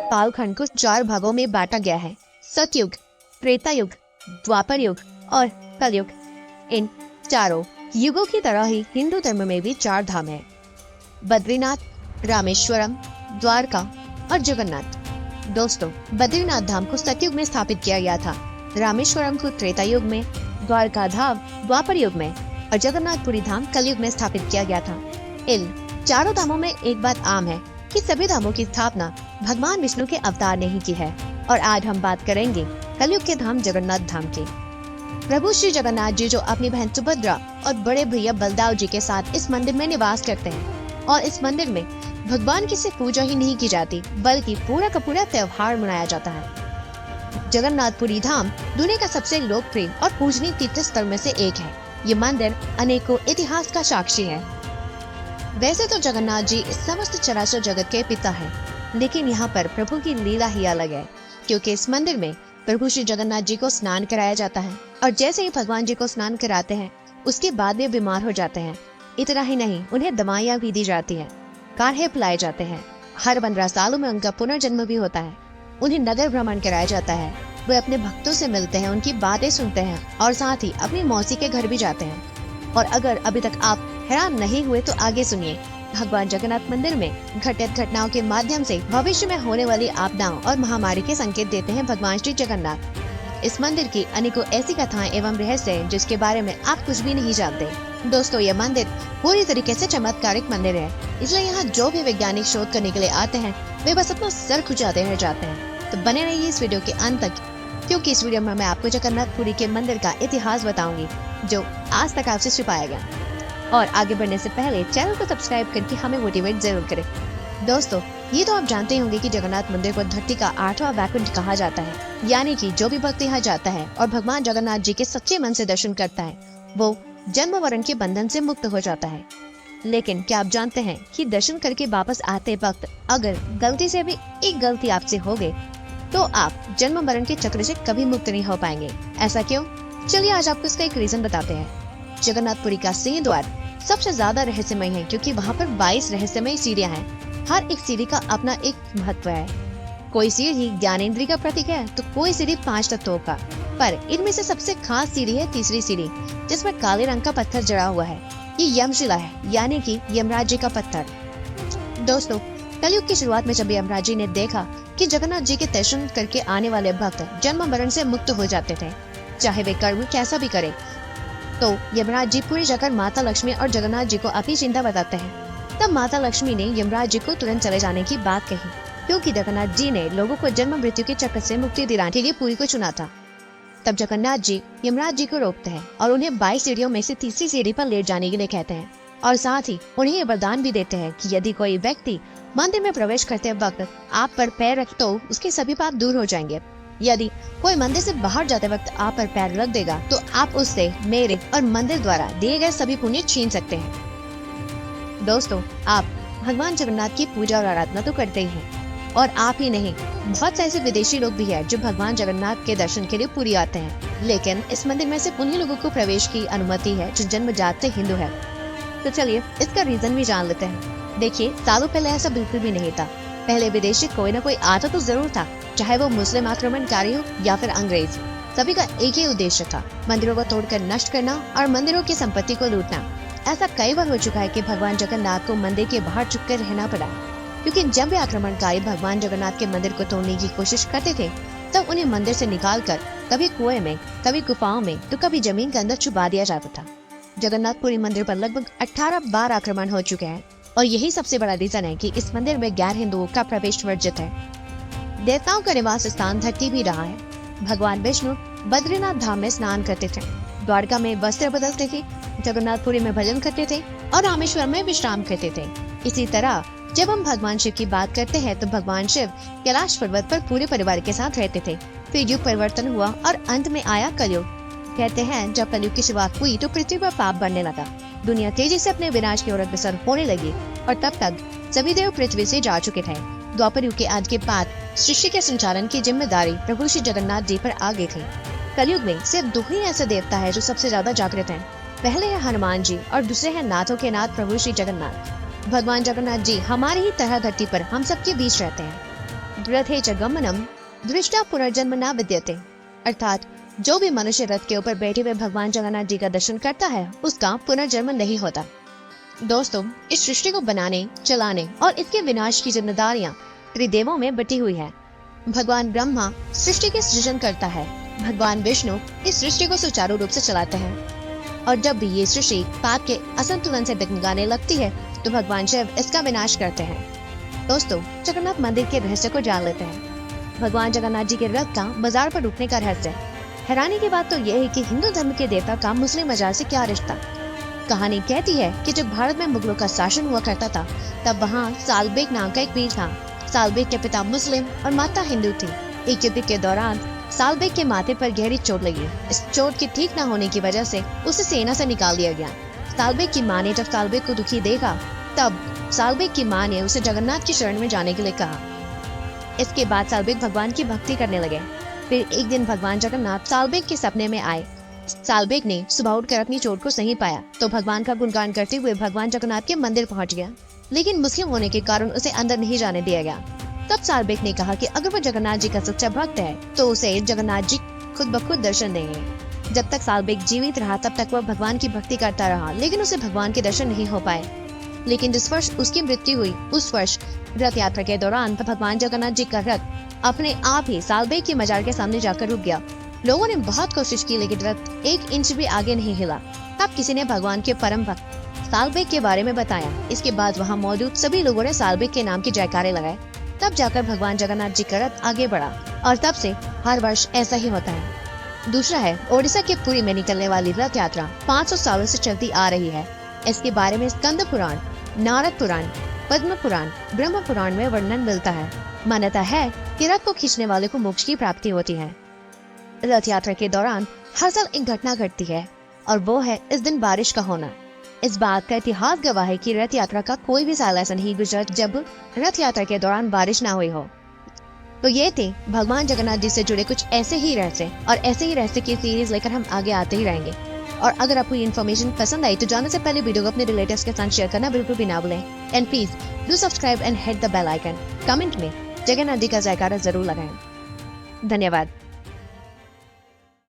कालखंड को 4 भागों में बांटा गया है: सतयुग, त्रेता युग, द्वापर युग और कलयुग। इन चारों युगों की तरह ही हिंदू धर्म में भी 4 धाम है: बद्रीनाथ, रामेश्वरम, द्वारका और जगन्नाथ। दोस्तों, बद्रीनाथ धाम को सतयुग में स्थापित किया गया था, रामेश्वरम को त्रेता युग में, द्वारका धाम द्वापर युग में और जगन्नाथपुरी धाम कलयुग में स्थापित किया गया था। इन चारों धामों में एक बात आम है कि सभी धामों की स्थापना भगवान विष्णु के अवतार ने ही की है। और आज हम बात करेंगे कलयुग के धाम जगन्नाथ धाम की। प्रभु श्री जगन्नाथ जी जो अपनी बहन सुभद्रा और बड़े भैया बलदाव जी के साथ इस मंदिर में निवास करते हैं और इस मंदिर में भगवान की सिर्फ पूजा ही नहीं की जाती बल्कि पूरा का पूरा त्योहार मनाया जाता है। जगन्नाथपुरी धाम दुनिया का सबसे लोकप्रिय और पूजनीय तीर्थ स्थल में से एक है। ये मंदिर अनेकों इतिहास का साक्षी है। वैसे तो जगन्नाथ जी इस समस्त चराचर जगत के पिता हैं, लेकिन यहाँ पर प्रभु की लीला ही अलग है, क्योंकि इस मंदिर में प्रभु श्री जगन्नाथ जी को स्नान कराया जाता है और जैसे ही भगवान जी को स्नान कराते हैं उसके बाद वे बीमार हो जाते हैं। इतना ही नहीं, उन्हें दवाइयाँ भी दी जाती है, काढ़े पिलाए जाते हैं। हर 15 सालों में उनका पुनर्जन्म भी होता है। उन्हें नगर भ्रमण कराया जाता है। वे अपने भक्तों से मिलते हैं, उनकी बातें सुनते हैं और साथ ही अपनी मौसी के घर भी जाते हैं। और अगर अभी तक आप हैरान नहीं हुए तो आगे सुनिए। भगवान जगन्नाथ मंदिर में घटित घटनाओं के माध्यम से भविष्य में होने वाली आपदाओं और महामारी के संकेत देते हैं भगवान श्री जगन्नाथ। इस मंदिर की अनेकों ऐसी कथाएं एवं रहस्य हैं जिसके बारे में आप कुछ भी नहीं जानते। दोस्तों, यह मंदिर पूरी तरीके से चमत्कारिक मंदिर है, इसलिए यहाँ जो भी वैज्ञानिक शोध करने के लिए आते हैं वे बस अपना सर खुजाते रह जाते हैं। तो बने रहिए इस वीडियो के अंत तक, क्योंकि इस वीडियो में मैं आपको जगन्नाथपुरी के मंदिर का इतिहास बताऊंगी जो आज तक आपसे छुपाया गया। और आगे बढ़ने से पहले चैनल को सब्सक्राइब करके हमें मोटिवेट जरूर करें। दोस्तों, ये तो आप जानते होंगे कि जगन्नाथ मंदिर को धरती का 8वां वैकुंठ कहा जाता है, यानी कि जो भी भक्त यहाँ जाता है और भगवान जगन्नाथ जी के सच्चे मन से दर्शन करता है वो जन्म मरण के बंधन से मुक्त हो जाता है। लेकिन क्या आप जानते हैं कि दर्शन करके वापस आते वक्त अगर गलती से भी एक गलती आपसे हो गई तो आप जन्म मरण के चक्र से कभी मुक्त नहीं हो पाएंगे। ऐसा क्यों? चलिए आज आपको इसका एक रीजन बताते हैं। जगन्नाथपुरी का सिंह द्वार सबसे ज्यादा रहस्यमय है, क्योंकि वहाँ पर 22 रहस्यमय सीढ़ियाँ हैं। हर एक सीढ़ी का अपना एक महत्व है। कोई सीढ़ी ज्ञानेंद्रिय का प्रतीक है तो कोई सीढ़ी 5 तत्वों का। पर इनमें से सबसे खास सीढ़ी है तीसरी सीढ़ी, जिसमें काले रंग का पत्थर जड़ा हुआ है। ये यमशिला है, यानी कि यमराज जी का पत्थर। दोस्तों, कलयुग की शुरुआत में जब यमराज जी ने देखा कि जगन्नाथ जी के दर्शन करके आने वाले भक्त जन्म मरण से मुक्त हो जाते थे, चाहे वे कर्म कैसा भी करे, तो यमराज जी पूरी जाकर माता लक्ष्मी और जगन्नाथ जी को अपनी चिंता बताते हैं। तब माता लक्ष्मी ने यमराज जी को तुरंत चले जाने की बात कही, क्योंकि जगन्नाथ जी ने लोगों को जन्म मृत्यु के चक्र से मुक्ति दिलाने के लिए पुरी को चुना था। तब जगन्नाथ जी यमराज जी को रोकते हैं और उन्हें 22 सीढ़ियों में से तीसरी सीढ़ी पर लेट जाने के लिए कहते हैं और साथ ही उन्हें ये वरदान भी देते हैं कि यदि कोई व्यक्ति मंदिर में प्रवेश करते वक्त आप पर पैर रखे तो उसके सभी पाप दूर हो जाएंगे। यदि कोई मंदिर से बाहर जाते वक्त आप पर पैर रख देगा तो आप उससे मेरे और मंदिर द्वारा दिए गए सभी पुण्य छीन सकते हैं। दोस्तों, आप भगवान जगन्नाथ की पूजा और आराधना तो करते ही हैं, और आप ही नहीं, बहुत से ऐसे विदेशी लोग भी हैं जो भगवान जगन्नाथ के दर्शन के लिए पुरी आते हैं। लेकिन इस मंदिर में सिर्फ उन्हीं लोगों को प्रवेश की अनुमति है जो जन्मजात से हिंदू है। तो चलिए इसका रीजन भी जान लेते हैं। देखिए, सालों पहले ऐसा बिल्कुल भी नहीं था। पहले विदेशी कोई न कोई आता तो जरूर था, चाहे वो मुस्लिम आक्रमणकारी हो या फिर अंग्रेज। सभी का एक ही उद्देश्य था, मंदिरों को तोड़कर नष्ट करना और मंदिरों की संपत्ति को लूटना। ऐसा कई बार हो चुका है कि भगवान जगन्नाथ को मंदिर के बाहर छुप कर रहना पड़ा, क्योंकि जब भी आक्रमणकारी भगवान जगन्नाथ के मंदिर को तोड़ने की कोशिश करते थे तब उन्हें मंदिर से निकालकर कभी कुएं में, कभी गुफाओं में तो कभी जमीन के अंदर छुपा दिया जाता था। जगन्नाथपुरी मंदिर पर लगभग 18 बार आक्रमण हो चुके हैं और यही सबसे बड़ा रीजन है कि इस मंदिर में गैर हिंदुओं का प्रवेश वर्जित है। देवताओं का निवास स्थान धरती भी रहा है। भगवान विष्णु बद्रीनाथ धाम में स्नान करते थे, द्वारका में वस्त्र बदलते थे, जगन्नाथपुरी में भजन करते थे और रामेश्वर में विश्राम करते थे। इसी तरह जब हम भगवान शिव की बात करते हैं तो भगवान शिव कैलाश पर्वत पर पूरे परिवार के साथ रहते थे। फिर युग परिवर्तन हुआ और अंत में आया कलयुग। कहते हैं जब कलयुग की शुरुआत हुई तो पृथ्वी पर पाप बढ़ने लगा, दुनिया तेजी से अपने विनाश की ओर अग्रसर होने लगी और तब तक सभी देव पृथ्वी से जा चुके थे। द्वापर युग के अंत के बाद सृष्टि के संचालन की जिम्मेदारी प्रभु श्री जगन्नाथ जी पर आ गई थी। कलयुग में सिर्फ 2 ही ऐसे देवता है जो सबसे ज्यादा जागृत हैं। पहले है हनुमान जी और दूसरे हैं नाथों के नाथ प्रभु श्री जगन्नाथ। भगवान जगन्नाथ जी हमारी ही तरह धरती पर हम सबके बीच रहते हैं। तद रथे च गमनम दृष्टा पुनर्जन्म न विद्यते, अर्थात जो भी मनुष्य रथ के ऊपर बैठे हुए भगवान जगन्नाथ जी का दर्शन करता है उसका पुनर्जन्म नहीं होता। दोस्तों, इस सृष्टि को बनाने, चलाने और इसके विनाश की जिम्मेदारियां त्रिदेवों में बटी हुई है। भगवान ब्रह्मा सृष्टि के सृजन करता है, भगवान विष्णु इस सृष्टि को सुचारू रूप से चलाते हैं और जब भी ये सृष्टि पाप के असंतुलन से डगमगाने लगती है तो भगवान शिव इसका विनाश करते हैं। दोस्तों, जगन्नाथ मंदिर के रहस्य को जान लेते हैं। भगवान जगन्नाथ जी के रथ का बाजार पर रुकने का रहस्य। हैरानी की बात तो यह है कि हिंदू धर्म के देवता का मुस्लिम बाजार से क्या रिश्ता। कहानी कहती है कि जब भारत में मुगलों का शासन हुआ करता था तब वहाँ सालबेग नाम का एक वीर था। सालबेग के पिता मुस्लिम और माता हिंदू थी। एक युद्ध के दौरान सालबेग के माथे पर गहरी चोट लगी। इस चोट के ठीक न होने की वजह से उसे सेना से निकाल दिया गया। सालबेग की माँ ने जब सालबेग को दुखी देखा तब सालबेग की माँ ने उसे जगन्नाथ की शरण में जाने के लिए कहा। इसके बाद सालबेग भगवान की भक्ति करने लगे। फिर एक दिन भगवान जगन्नाथ सालबेग के सपने में आए। सालबेग ने सुबह उठकर अपनी चोट को सही पाया तो भगवान का गुणगान करते हुए भगवान जगन्नाथ के मंदिर पहुंच गया, लेकिन मुस्लिम होने के कारण उसे अंदर नहीं जाने दिया गया। तब सालबेग ने कहा कि अगर वो जगन्नाथ जी का सच्चा भक्त है तो उसे जगन्नाथ जी खुद ब खुद दर्शन देंगे। जब तक सालबेग जीवित रहा तब तक वह भगवान की भक्ति करता रहा, लेकिन उसे भगवान के दर्शन नहीं हो पाए। लेकिन जिस वर्ष उसकी मृत्यु हुई उस वर्ष रथ यात्रा के दौरान भगवान जगन्नाथ जी का रथ अपने आप ही सालबेग के मजार के सामने जाकर रुक गया। लोगों ने बहुत कोशिश की लेकिन रथ 1 इंच भी आगे नहीं हिला। तब किसी ने भगवान के परम भक्त सालबेग के बारे में बताया। इसके बाद वहाँ मौजूद सभी लोगों ने सालबेग के नाम के जयकारे लगाए। तब जाकर भगवान जगन्नाथ जी का रथ आगे बढ़ा और तब से हर वर्ष ऐसा ही होता है। दूसरा है ओडिशा के पुरी में निकलने वाली रथ यात्रा 500 सालों से चलती आ रही है। इसके बारे में स्कंद पुराण, नारद पुराण, पद्म पुराण, ब्रह्म पुराण में वर्णन मिलता है। मान्यता है कि रथ को खींचने वाले को मोक्ष की प्राप्ति होती है। रथ यात्रा के दौरान हर साल एक घटना घटती है और वो है इस दिन बारिश का होना। इस बात का इतिहास गवाह है कि रथ यात्रा का कोई भी साल ऐसा नहीं गुजरा जब रथ यात्रा के दौरान बारिश ना हुई हो। तो ये थे भगवान जगन्नाथ जी से जुड़े कुछ ऐसे ही रहस्य और ऐसे ही रहस्य की सीरीज लेकर हम आगे आते ही रहेंगे। और अगर आपको ये इन्फॉर्मेशन पसंद आई तो जाने से पहले वीडियो को अपने रिलेटिव्स के साथ शेयर करना बिल्कुल भी ना भूलें। And please do subscribe and hit the bell icon. Comment में जगन्नाथ जी का जयकारा जरूर लगाएं। धन्यवाद।